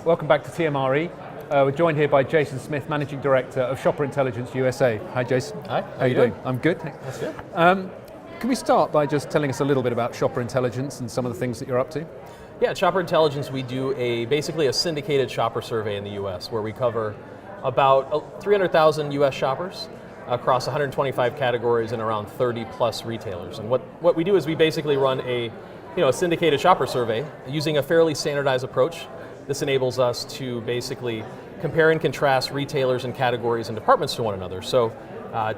Welcome back to TMRE. We're joined here by Jason Smith, Managing Director of Shopper Intelligence USA. Hi, Jason. Hi. How are you doing? I'm good. That's good. Can we start by just telling us a little bit about Shopper Intelligence and some of the things that you're up to? Yeah, at Shopper Intelligence, we do basically a syndicated shopper survey in the US where we cover about 300,000 US shoppers across 125 categories and around 30 plus retailers. And what we do is we basically run a syndicated shopper survey using a fairly standardized approach. This enables us to basically compare and contrast retailers and categories and departments to one another. So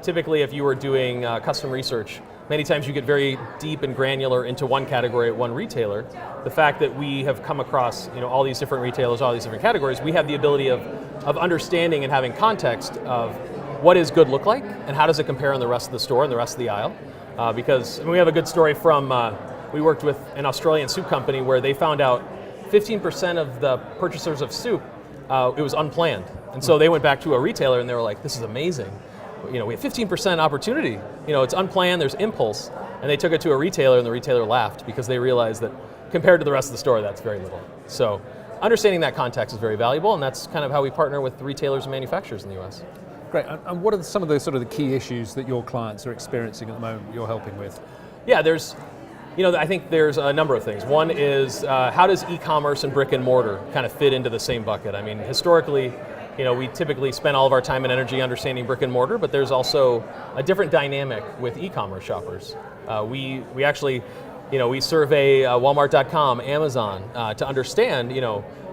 typically if you were doing custom research, many times you get very deep and granular into one category at one retailer. The fact that we have come across all these different retailers, all these different categories, we have the ability of understanding and having context of what does good look like and how does it compare in the rest of the store and the rest of the aisle. Because we have a good story from, we worked with an Australian soup company where they found out 15% of the purchasers of soup, it was unplanned. And so they went back to a retailer and they were like, this is amazing. We have 15% opportunity. It's unplanned, there's impulse. And they took it to a retailer and the retailer laughed because they realized that compared to the rest of the store, that's very little. So understanding that context is very valuable, and that's kind of how we partner with retailers and manufacturers in the US. Great, and what are some of the sort of the key issues that your clients are experiencing at the moment you're helping with? Yeah, I think there's a number of things. One is how does e-commerce and brick and mortar kind of fit into the same bucket? I mean, historically, we typically spend all of our time and energy understanding brick and mortar, but there's also a different dynamic with e-commerce shoppers. We actually, we survey Walmart.com, Amazon to understand,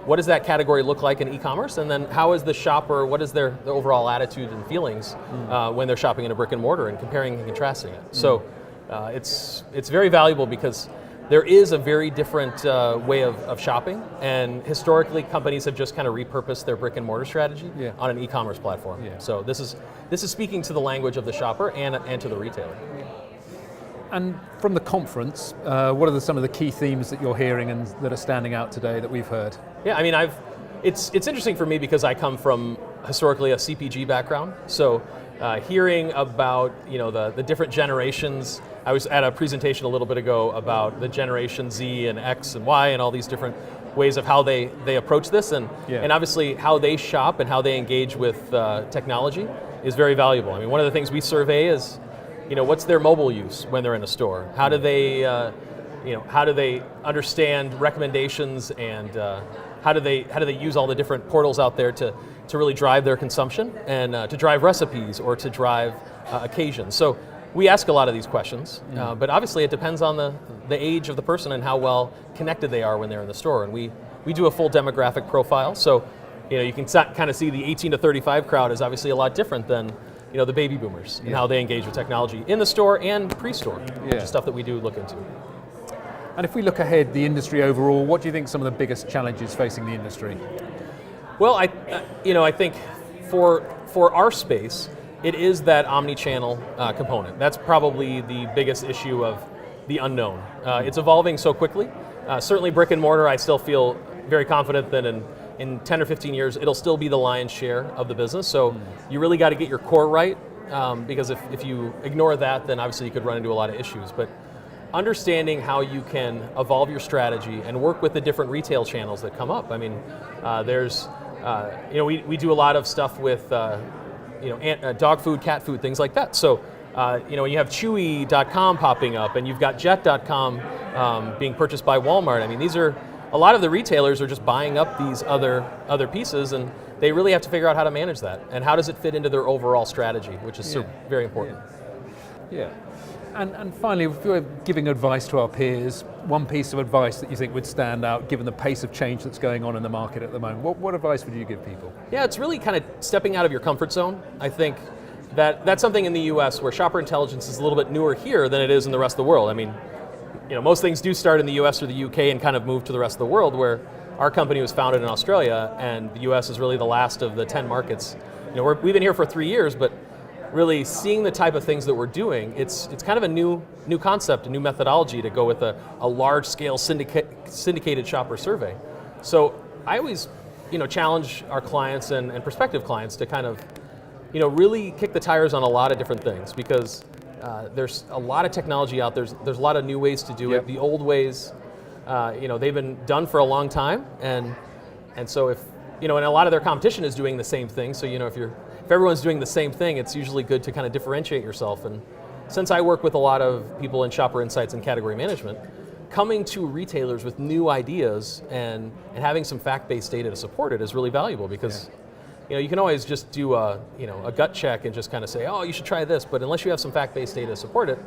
what does that category look like in e-commerce, and then how is the shopper, what is their overall attitude and feelings when they're shopping in a brick and mortar and comparing and contrasting it. So it's very valuable because there is a very different way of shopping, and historically companies have just kind of repurposed their brick and mortar strategy on an e-commerce platform. Yeah. So this is speaking to the language of the shopper and to the retailer. And from the conference, what are some of the key themes that you're hearing and that are standing out today that we've heard? Yeah, I mean, it's interesting for me because I come from historically a CPG background. So hearing about the different generations. I was at a presentation a little bit ago about the generation Z and X and Y and all these different ways of how they approach this, and obviously how they shop and how they engage with technology is very valuable. I mean, one of the things we survey is what's their mobile use when they're in a store? How do they understand recommendations, and how do they use all the different portals out there to really drive their consumption and to drive recipes or to drive occasions? So we ask a lot of these questions, but obviously it depends on the age of the person and how well connected they are when they're in the store. And we do a full demographic profile, so you can kind of see the 18 to 35 crowd is obviously a lot different than the baby boomers and how they engage with technology in the store and pre-store, which is stuff that we do look into. And if we look ahead, the industry overall, what do you think some of the biggest challenges facing the industry? Well, I think for our space, it is that omni-channel component. That's probably the biggest issue of the unknown. It's evolving so quickly. Certainly brick and mortar, I still feel very confident that in 10 or 15 years, it'll still be the lion's share of the business. So you really got to get your core right, because if you ignore that, then obviously you could run into a lot of issues. But understanding how you can evolve your strategy and work with the different retail channels that come up. I mean, we do a lot of stuff with dog food, cat food, things like that. So, you have Chewy.com popping up, and you've got Jet.com being purchased by Walmart. I mean, a lot of the retailers are just buying up these other pieces, and they really have to figure out how to manage that, and how does it fit into their overall strategy, which is very important. Yeah. And finally, if you were giving advice to our peers, one piece of advice that you think would stand out given the pace of change that's going on in the market at the moment, what advice would you give people? Yeah, it's really kind of stepping out of your comfort zone. I think that's something in the US where shopper intelligence is a little bit newer here than it is in the rest of the world. I mean, most things do start in the US or the UK and kind of move to the rest of the world, where our company was founded in Australia, and the US is really the last of the 10 markets. We've been here for 3 years, but really seeing the type of things that we're doing, it's kind of a new concept, a new methodology to go with a large-scale syndicated shopper survey. So I always challenge our clients and prospective clients to kind of really kick the tires on a lot of different things, because there's a lot of technology out there. There's a lot of new ways to do it. The old ways, they've been done for a long time, and And so if, and a lot of their competition is doing the same thing, so if everyone's doing the same thing, it's usually good to kind of differentiate yourself. And since I work with a lot of people in shopper insights and category management, coming to retailers with new ideas and having some fact-based data to support it is really valuable, because you can always just do a gut check and just kind of say, oh, you should try this, but unless you have some fact-based data to support it,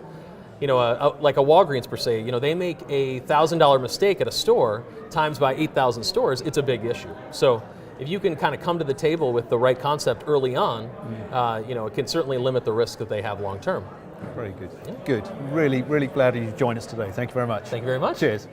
like a Walgreens per se, they make a $1,000 mistake at a store times by 8,000 stores, it's a big issue. So if you can kind of come to the table with the right concept early on, it can certainly limit the risk that they have long term. Very good. Yeah. Good. Really, really glad you joined us today. Thank you very much. Thank you very much. Cheers.